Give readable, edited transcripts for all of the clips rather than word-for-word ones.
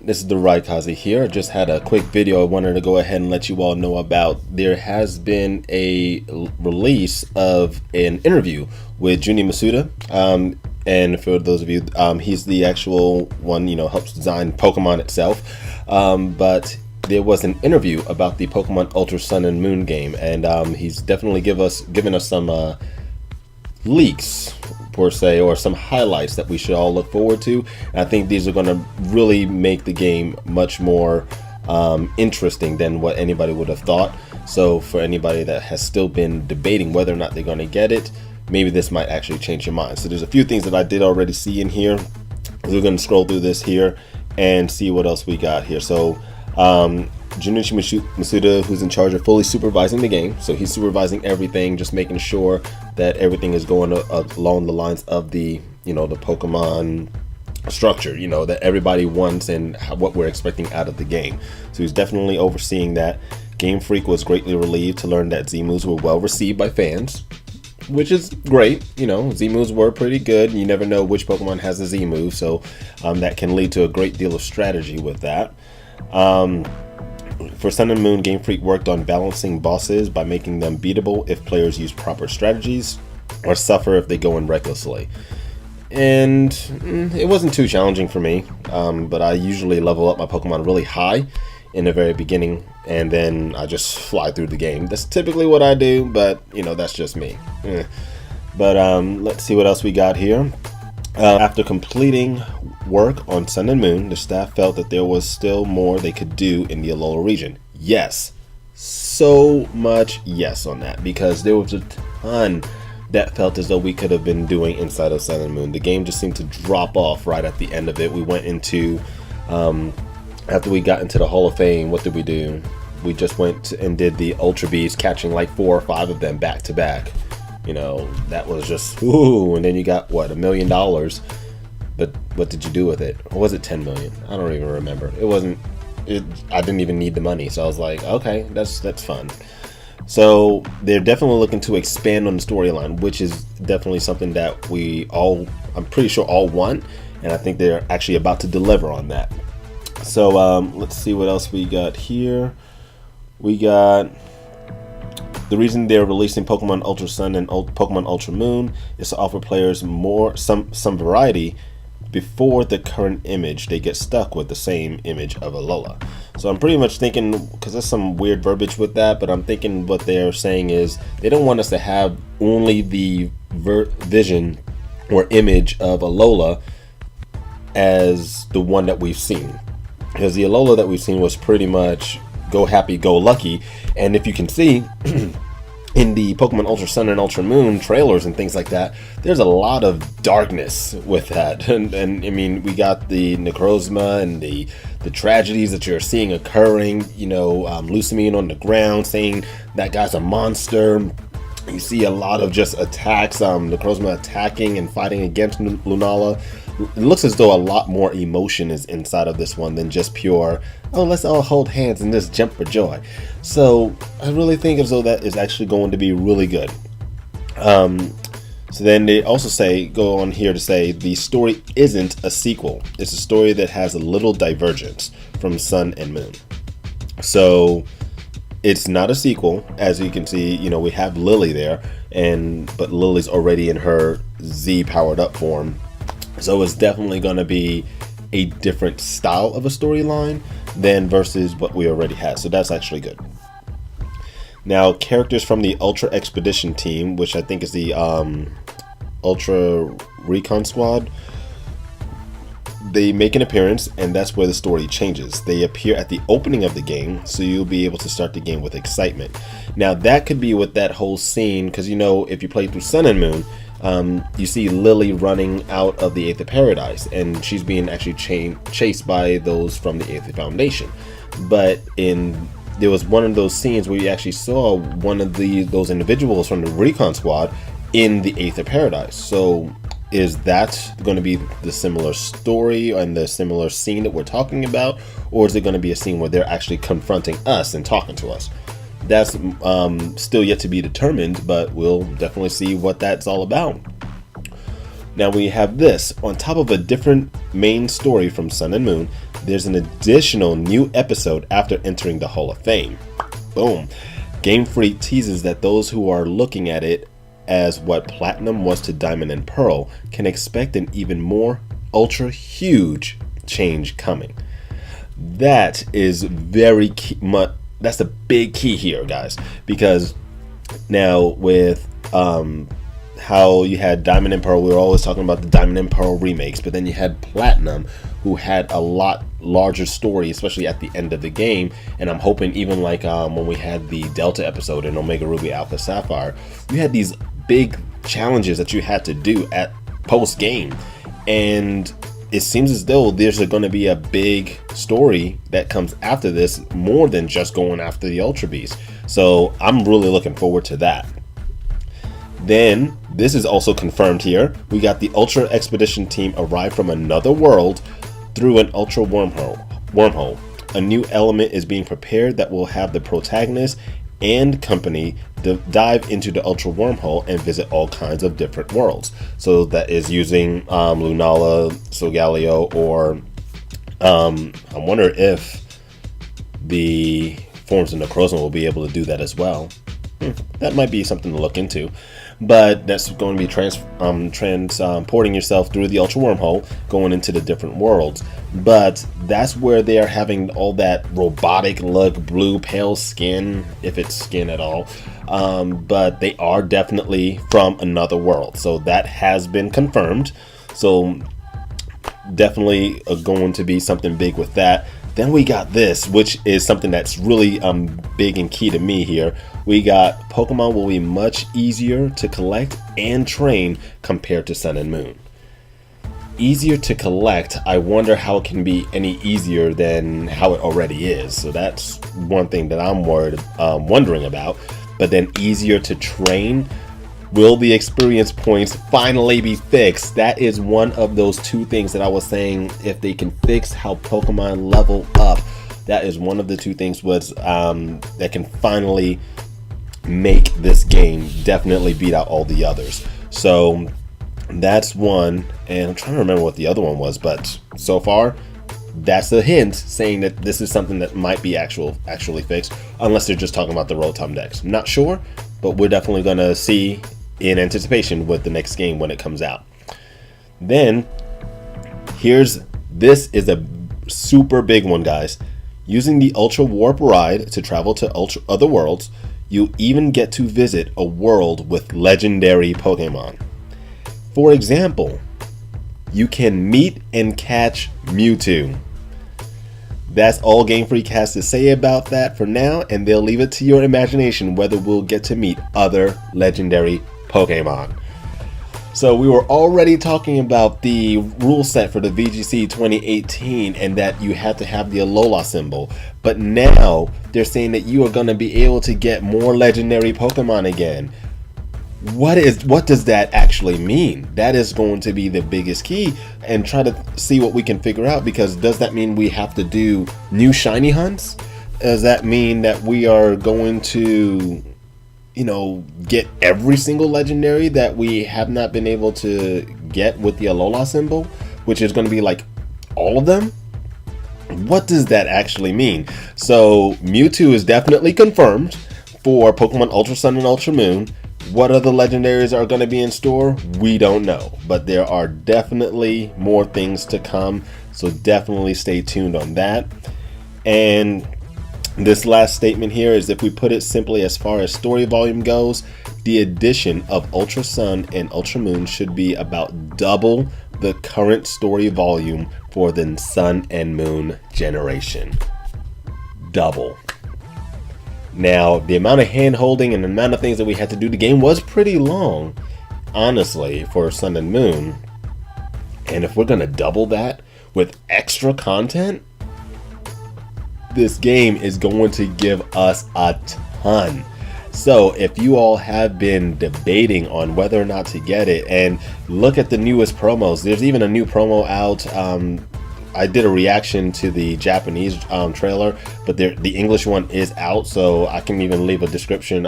this is the Raikaze here. I just had a quick video I wanted to go ahead and let you all know about. There has been a release of an interview with Juni Masuda. And for those of you, he's the actual one, helps design Pokemon itself. But there was an interview about the Pokemon Ultra Sun and Moon game, and he's definitely given us some leaks per se, or some highlights that we should all look forward to. And I think these are going to really make the game much more interesting than what anybody would have thought. So for anybody that has still been debating whether or not they're going to get it, maybe this might actually change your mind. So there's a few things that I did already see in here. We're going to scroll through this here and see what else we got here. So Junichi Masuda, who's in charge of fully supervising the game, so he's supervising everything, just making sure that everything is going along the lines of the the Pokemon structure, that everybody wants and what we're expecting out of the game. So he's definitely overseeing that. Game Freak was greatly relieved to learn that Z-moves were well received by fans, which is great. Z-moves were pretty good. You never know which Pokemon has a Z-move, so that can lead to a great deal of strategy with that. For Sun and Moon, Game Freak worked on balancing bosses by making them beatable if players use proper strategies, or suffer if they go in recklessly. And it wasn't too challenging for me, but I usually level up my Pokemon really high in the very beginning, and then I just fly through the game. That's typically what I do, but that's just me. But let's see what else we got here. After completing work on Sun and Moon, the staff felt that there was still more they could do in the Alola region. Yes, so much yes on that, because there was a ton that felt as though we could have been doing inside of Sun and Moon. The game just seemed to drop off right at the end of it. We went into, after we got into the Hall of Fame, what did we do? We just went and did the Ultra Bees, catching like 4 or 5 of them back to back. That was just, ooh, and then you got, what, $1 million. But what did you do with it? Or was it 10 million? I don't even remember. I didn't even need the money. So I was like, okay, that's fun. So they're definitely looking to expand on the storyline, which is definitely something that I'm pretty sure all want. And I think they're actually about to deliver on that. So let's see what else we got here. We got, the reason they're releasing Pokemon Ultra Sun and Pokemon Ultra Moon is to offer players some variety before the current image they get stuck with the same image of Alola. So I'm pretty much thinking, because there's some weird verbiage with that, but I'm thinking what they're saying is they don't want us to have only the vision or image of Alola as the one that we've seen, because the Alola that we've seen was pretty much go happy, go lucky. And if you can see in the Pokemon Ultra Sun and Ultra Moon trailers and things like that, there's a lot of darkness with that. And I mean, we got the Necrozma and the tragedies that you're seeing occurring, Lucamine on the ground saying that guy's a monster. You see a lot of just attacks, Necrozma attacking and fighting against Lunala. It looks as though a lot more emotion is inside of this one than just pure, oh, let's all hold hands and just jump for joy. So I really think as though that is actually going to be really good. So then they also go on here to say the story isn't a sequel. It's a story that has a little divergence from Sun and Moon. So it's not a sequel. As you can see, we have Lily there, but Lily's already in her Z powered up form. So it's definitely going to be a different style of a storyline than versus what we already had. So that's actually good. Now, characters from the Ultra Expedition team, which I think is the Ultra Recon Squad, they make an appearance, and that's where the story changes. They appear at the opening of the game, so you'll be able to start the game with excitement. Now, that could be with that whole scene, because if you play through Sun and Moon, you see Lily running out of the Aether Paradise, and she's being actually chased by those from the Aether Foundation. But there was one of those scenes where you actually saw one of those individuals from the Recon Squad in the Aether Paradise. So is that going to be the similar story and the similar scene that we're talking about, or is it going to be a scene where they're actually confronting us and talking to us? That's still yet to be determined, but we'll definitely see what that's all about. Now we have this. On top of a different main story from Sun and Moon, there's an additional new episode after entering the Hall of Fame. Boom. Game Freak teases that those who are looking at it as what Platinum was to Diamond and Pearl can expect an even more ultra huge change coming. That is very key. That's the big key here, guys, because now with how you had Diamond and Pearl, we were always talking about the Diamond and Pearl remakes, but then you had Platinum, who had a lot larger story, especially at the end of the game. And I'm hoping even like when we had the Delta episode in Omega Ruby Alpha Sapphire, you had these big challenges that you had to do at post game, and it seems as though there's going to be a big story that comes after this, more than just going after the Ultra Beast. So I'm really looking forward to that. Then this is also confirmed here. We got the Ultra Expedition team arrive from another world through an Ultra wormhole. A new element is being prepared that will have the protagonist and company dive into the Ultra wormhole and visit all kinds of different worlds. So that is using Lunala, Solgaleo, or I wonder if the forms of Necrozma will be able to do that as well. That might be something to look into. But that's going to be transporting yourself through the Ultra wormhole, going into the different worlds. But that's where they are having all that robotic look, blue pale skin, if it's skin at all. But they are definitely from another world, so that has been confirmed. So definitely going to be something big with that. Then we got this, which is something that's really big and key to me here. We got Pokemon will be much easier to collect and train compared to Sun and Moon. Easier to collect, I wonder how it can be any easier than how it already is. So that's one thing that I'm wondering about. But then easier to train, will the experience points finally be fixed? That is one of those two things that I was saying. If they can fix how Pokemon level up, that is one of the two things that can finally make this game definitely beat out all the others. So that's one, and I'm trying to remember what the other one was, but so far that's a hint saying that this is something that might be actually fixed, unless they're just talking about the Rotom decks. I'm not sure, but we're definitely going to see in anticipation with the next game when it comes out. Then this is a super big one, guys. Using the Ultra Warp ride to travel to other worlds, you even get to visit a world with legendary Pokemon. For example, you can meet and catch Mewtwo. That's all Game Freak has to say about that for now, and they'll leave it to your imagination whether we'll get to meet other legendary Pokemon. So we were already talking about the rule set for the VGC 2018 and that you had to have the Alola symbol, but now they're saying that you are going to be able to get more legendary Pokemon again. What does that actually mean? That is going to be the biggest key, and try to see what we can figure out, because does that mean we have to do new shiny hunts? Does that mean that we are going to, get every single legendary that we have not been able to get with the Alola symbol, which is going to be like all of them? What does that actually mean? So Mewtwo is definitely confirmed for Pokemon Ultra Sun and Ultra Moon. What other legendaries are going to be in store? We don't know, but there are definitely more things to come, so definitely stay tuned on that. And this last statement here is, if we put it simply, as far as story volume goes, the addition of Ultra Sun and Ultra Moon should be about double the current story volume for the Sun and Moon generation. Double. Now, the amount of hand-holding and the amount of things that we had to do, the game was pretty long, honestly, for Sun and Moon. And if we're going to double that with extra content, this game is going to give us a ton. So if you all have been debating on whether or not to get it, and look at the newest promos, there's even a new promo out. I did a reaction to the Japanese trailer, but the English one is out, so I can even leave a description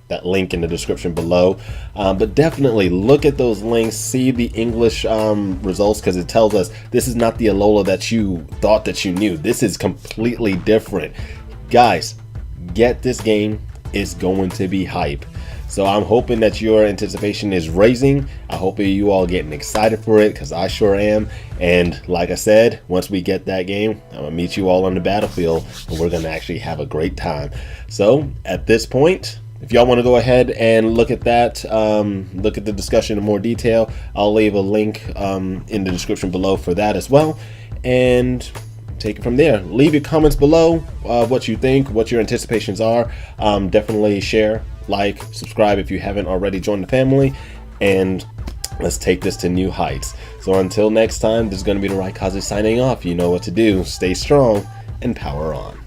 that link in the description below. But definitely look at those links, see the English results, because it tells us this is not the Alola that you thought that you knew. This is completely different. Guys, get this game. It's going to be hype. So I'm hoping that your anticipation is raising. I hope you all getting excited for it, because I sure am. And like I said, once we get that game, I'm gonna meet you all on the battlefield, and we're gonna actually have a great time. So at this point, if y'all want to go ahead and look at that, look at the discussion in more detail, I'll leave a link in the description below for that as well. And take it from there. Leave your comments below, what you think, what your anticipations are. Definitely share, like, subscribe if you haven't already joined the family, and let's take this to new heights. So until next time, this is going to be the Raikaze signing off. You know what to do. Stay strong and power on.